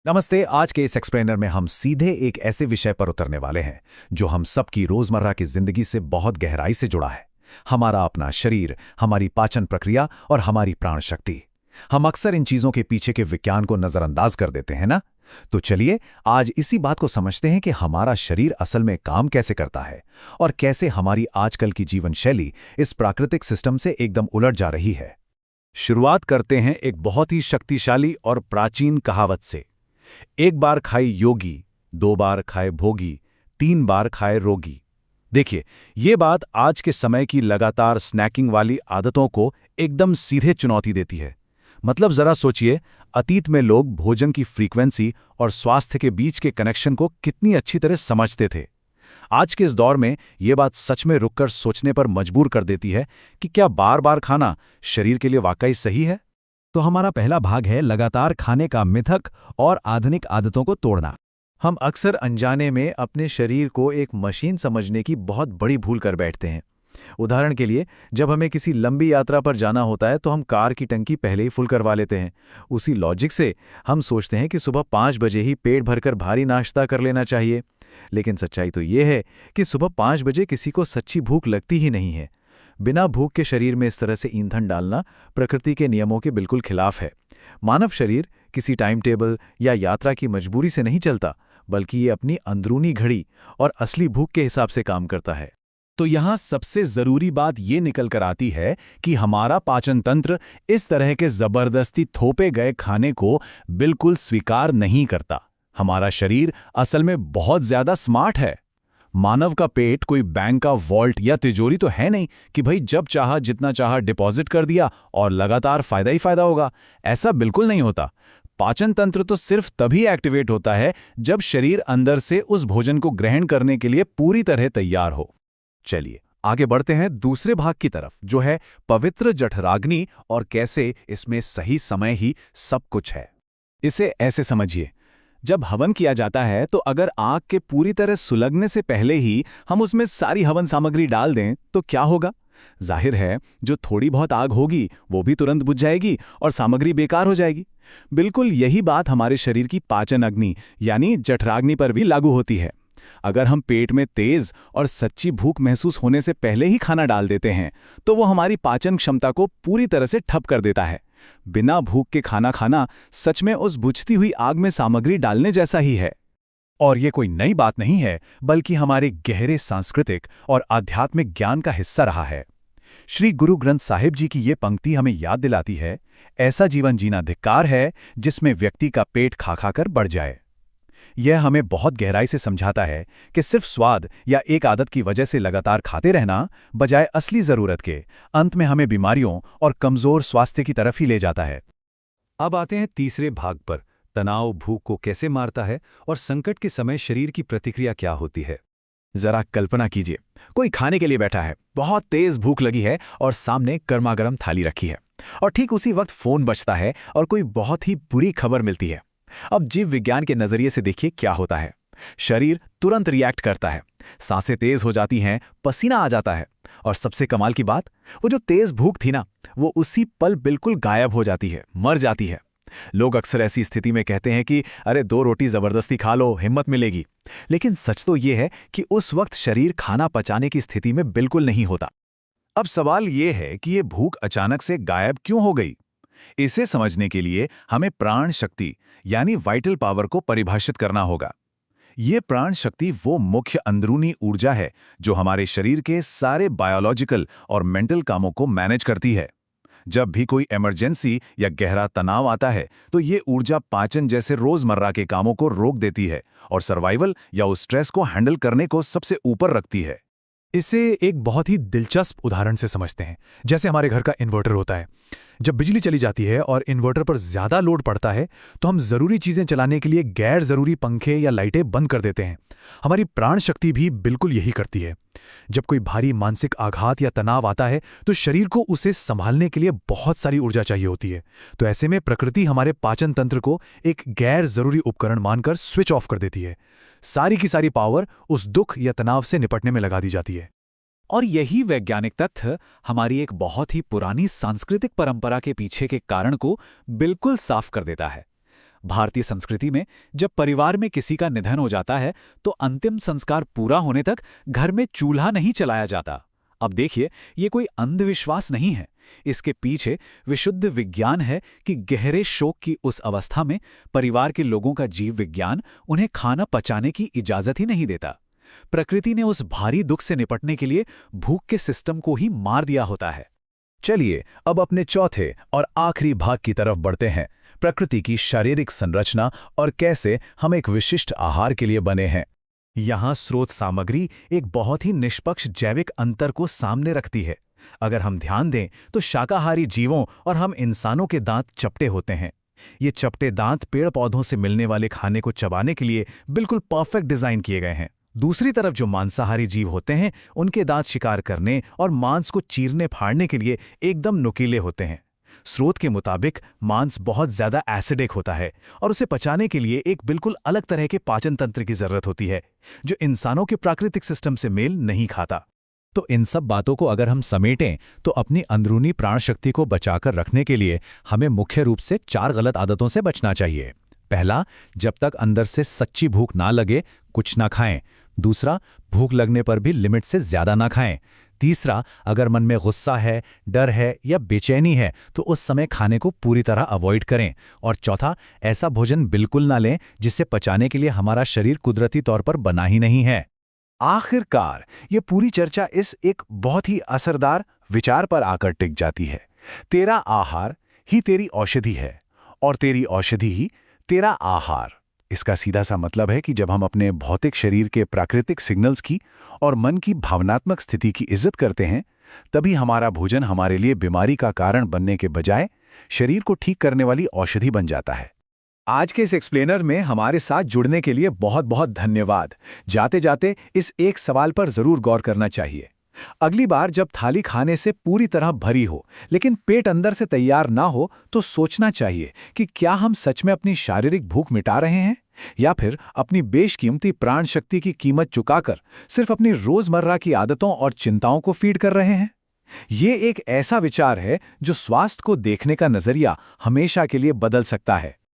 नमस्ते। आज के इस एक्सप्लेनर में हम सीधे एक ऐसे विषय पर उतरने वाले हैं जो हम सबकी रोजमर्रा की जिंदगी से बहुत गहराई से जुड़ा है। हमारा अपना शरीर, हमारी पाचन प्रक्रिया और हमारी प्राण शक्ति। हम अक्सर इन चीजों के पीछे के विज्ञान को नजरअंदाज कर देते हैं ना। तो चलिए आज इसी बात को समझते हैं कि हमारा शरीर असल में काम कैसे करता है और कैसे हमारी आजकल की जीवन शैली इस प्राकृतिक सिस्टम से एकदम उलट जा रही है। शुरुआत करते हैं एक बहुत ही शक्तिशाली और प्राचीन कहावत से। एक बार खाई योगी, दो बार खाए भोगी, तीन बार खाए रोगी। देखिए, ये बात आज के समय की लगातार स्नैकिंग वाली आदतों को एकदम सीधे चुनौती देती है। मतलब जरा सोचिए, अतीत में लोग भोजन की फ्रीक्वेंसी और स्वास्थ्य के बीच के कनेक्शन को कितनी अच्छी तरह समझते थे। आज के इस दौर में ये बात सच में रुककर सोचने पर मजबूर कर देती है कि क्या बार बार खाना शरीर के लिए वाकई सही है। तो हमारा पहला भाग है लगातार खाने का मिथक और आधुनिक आदतों को तोड़ना। हम अक्सर अनजाने में अपने शरीर को एक मशीन समझने की बहुत बड़ी भूल कर बैठते हैं। उदाहरण के लिए, जब हमें किसी लंबी यात्रा पर जाना होता है तो हम कार की टंकी पहले ही फुल करवा लेते हैं। उसी लॉजिक से हम सोचते हैं कि सुबह 5 बजे ही पेट भरकर भारी नाश्ता कर लेना चाहिए। लेकिन सच्चाई तो ये है कि सुबह 5 बजे किसी को सच्ची भूख लगती ही नहीं है। बिना भूख के शरीर में इस तरह से ईंधन डालना प्रकृति के नियमों के बिल्कुल खिलाफ है। मानव शरीर किसी टाइम टेबल या यात्रा की मजबूरी से नहीं चलता, बल्कि ये अपनी अंदरूनी घड़ी और असली भूख के हिसाब से काम करता है। तो यहाँ सबसे जरूरी बात ये निकल कर आती है कि हमारा पाचन तंत्र इस तरह के जबरदस्ती थोपे गए खाने को बिल्कुल स्वीकार नहीं करता। हमारा शरीर असल में बहुत ज्यादा स्मार्ट है। मानव का पेट कोई बैंक का वॉल्ट या तिजोरी तो है नहीं कि भाई जब चाहा जितना चाहा डिपॉजिट कर दिया और लगातार फायदा ही फायदा होगा। ऐसा बिल्कुल नहीं होता। पाचन तंत्र तो सिर्फ तभी एक्टिवेट होता है जब शरीर अंदर से उस भोजन को ग्रहण करने के लिए पूरी तरह तैयार हो। चलिए आगे बढ़ते हैं दूसरे भाग की तरफ, जो है पवित्र जठराग्नि और कैसे इसमें सही समय ही सब कुछ है। इसे ऐसे समझिए, जब हवन किया जाता है तो अगर आग के पूरी तरह सुलगने से पहले ही हम उसमें सारी हवन सामग्री डाल दें तो क्या होगा? जाहिर है जो थोड़ी बहुत आग होगी वो भी तुरंत बुझ जाएगी और सामग्री बेकार हो जाएगी। बिल्कुल यही बात हमारे शरीर की पाचन अग्नि यानी जठराग्नि पर भी लागू होती है। अगर हम पेट में तेज और सच्ची भूख महसूस होने से पहले ही खाना डाल देते हैं तो वो हमारी पाचन क्षमता को पूरी तरह से ठप कर देता है। बिना भूख के खाना खाना सच में उस बुझती हुई आग में सामग्री डालने जैसा ही है। और ये कोई नई बात नहीं है, बल्कि हमारे गहरे सांस्कृतिक और आध्यात्मिक ज्ञान का हिस्सा रहा है। श्री गुरु ग्रंथ साहिब जी की ये पंक्ति हमें याद दिलाती है, ऐसा जीवन जीना धिक्कार है जिसमें व्यक्ति का पेट खा खाकर बढ़ जाए। यह हमें बहुत गहराई से समझाता है कि सिर्फ स्वाद या एक आदत की वजह से लगातार खाते रहना बजाय असली जरूरत के अंत में हमें बीमारियों और कमजोर स्वास्थ्य की तरफ ही ले जाता है। अब आते हैं तीसरे भाग पर, तनाव भूख को कैसे मारता है और संकट के समय शरीर की प्रतिक्रिया क्या होती है। जरा कल्पना कीजिए, कोई खाने के लिए बैठा है, बहुत तेज भूख लगी है और सामने गर्मागर्म थाली रखी है, और ठीक उसी वक्त फोन बजता है और कोई बहुत ही बुरी खबर मिलती है। अब जीव विज्ञान के नजरिए से देखिए क्या होता है। शरीर तुरंत रिएक्ट करता है, सांसें तेज हो जाती हैं, पसीना आ जाता है, और सबसे कमाल की बात, वो जो तेज भूख थी ना, वो उसी पल बिल्कुल गायब हो जाती है, मर जाती है। लोग अक्सर ऐसी स्थिति में कहते हैं कि अरे 2 रोटी जबरदस्ती खा लो, हिम्मत मिलेगी। लेकिन सच तो ये है कि उस वक्त शरीर खाना पचाने की स्थिति में बिल्कुल नहीं होता। अब सवाल ये है कि ये भूख अचानक से गायब क्यों हो गई। इसे समझने के लिए हमें प्राण शक्ति यानी वाइटल पावर को परिभाषित करना होगा। ये प्राण शक्ति वो मुख्य अंदरूनी ऊर्जा है जो हमारे शरीर के सारे बायोलॉजिकल और मेंटल कामों को मैनेज करती है। जब भी कोई इमरजेंसी या गहरा तनाव आता है तो ये ऊर्जा पाचन जैसे रोजमर्रा के कामों को रोक देती है और सर्वाइवल या उस स्ट्रेस को हैंडल करने को सबसे ऊपर रखती है। इसे एक बहुत ही दिलचस्प उदाहरण से समझते हैं। जैसे हमारे घर का इन्वर्टर होता है, जब बिजली चली जाती है और इन्वर्टर पर ज्यादा लोड पड़ता है तो हम जरूरी चीजें चलाने के लिए गैर जरूरी पंखे या लाइटें बंद कर देते हैं। हमारी प्राण शक्ति भी बिल्कुल यही करती है। जब कोई भारी मानसिक आघात या तनाव आता है तो शरीर को उसे संभालने के लिए बहुत सारी ऊर्जा चाहिए होती है। तो ऐसे में प्रकृति हमारे पाचन तंत्र को एक गैर जरूरी उपकरण मानकर स्विच ऑफ कर देती है। सारी की सारी पावर उस दुख या तनाव से निपटने में लगा दी जाती है। और यही वैज्ञानिक तथ्य हमारी एक बहुत ही पुरानी सांस्कृतिक परंपरा के पीछे के कारण को बिल्कुल साफ कर देता है। भारतीय संस्कृति में जब परिवार में किसी का निधन हो जाता है तो अंतिम संस्कार पूरा होने तक घर में चूल्हा नहीं चलाया जाता। अब देखिए, ये कोई अंधविश्वास नहीं है। इसके पीछे विशुद्ध विज्ञान है कि गहरे शोक की उस अवस्था में परिवार के लोगों का जीव विज्ञान उन्हें खाना पचाने की इजाजत ही नहीं देता। प्रकृति ने उस भारी दुख से निपटने के लिए भूख के सिस्टम को ही मार दिया होता है। चलिए अब अपने चौथे और आखिरी भाग की तरफ बढ़ते हैं, प्रकृति की शारीरिक संरचना और कैसे हम एक विशिष्ट आहार के लिए बने हैं। यहाँ स्रोत सामग्री एक बहुत ही निष्पक्ष जैविक अंतर को सामने रखती है। अगर हम ध्यान दें तो शाकाहारी जीवों और हम इंसानों के दांत चपटे होते हैं। ये चपटे दांत पेड़ पौधों से मिलने वाले खाने को चबाने के लिए बिल्कुल परफेक्ट डिजाइन किए गए हैं। दूसरी तरफ जो मांसाहारी जीव होते हैं, उनके दांत शिकार करने और मांस को चीरने फाड़ने के लिए एकदम नुकीले होते हैं। स्रोत के मुताबिक मांस बहुत ज्यादा एसिडिक होता है और उसे पचाने के लिए एक बिल्कुल अलग तरह के पाचन तंत्र की जरूरत होती है, जो इंसानों के प्राकृतिक सिस्टम से मेल नहीं खाता। तो इन सब बातों को अगर हम समेटें तो अपनी अंदरूनी प्राण शक्ति को बचाकर रखने के लिए हमें मुख्य रूप से 4 गलत आदतों से बचना चाहिए। पहला, जब तक अंदर से सच्ची भूख ना लगे कुछ ना खाएं। दूसरा, भूख लगने पर भी लिमिट से ज्यादा ना खाएं। तीसरा, अगर मन में गुस्सा है, डर है या बेचैनी है तो उस समय खाने को पूरी तरह अवॉइड करें। और चौथा, ऐसा भोजन बिल्कुल ना लें जिसे पचाने के लिए हमारा शरीर कुदरती तौर पर बना ही नहीं है। आखिरकार ये पूरी चर्चा इस एक बहुत ही असरदार विचार पर आकर टिक जाती है। तेरा आहार ही तेरी औषधि है और तेरी औषधि ही तेरा आहार। इसका सीधा सा मतलब है कि जब हम अपने भौतिक शरीर के प्राकृतिक सिग्नल्स की और मन की भावनात्मक स्थिति की इज्जत करते हैं, तभी हमारा भोजन हमारे लिए बीमारी का कारण बनने के बजाय शरीर को ठीक करने वाली औषधि बन जाता है। आज के इस एक्सप्लेनर में हमारे साथ जुड़ने के लिए बहुत बहुत धन्यवाद। जाते जाते इस एक सवाल पर जरूर गौर करना चाहिए। अगली बार जब थाली खाने से पूरी तरह भरी हो लेकिन पेट अंदर से तैयार ना हो तो सोचना चाहिए कि क्या हम सच में अपनी शारीरिक भूख मिटा रहे हैं या फिर अपनी बेशकीमती प्राण शक्ति की कीमत चुकाकर सिर्फ अपनी रोजमर्रा की आदतों और चिंताओं को फीड कर रहे हैं। ये एक ऐसा विचार है जो स्वास्थ्य को देखने का नजरिया हमेशा के लिए बदल सकता है।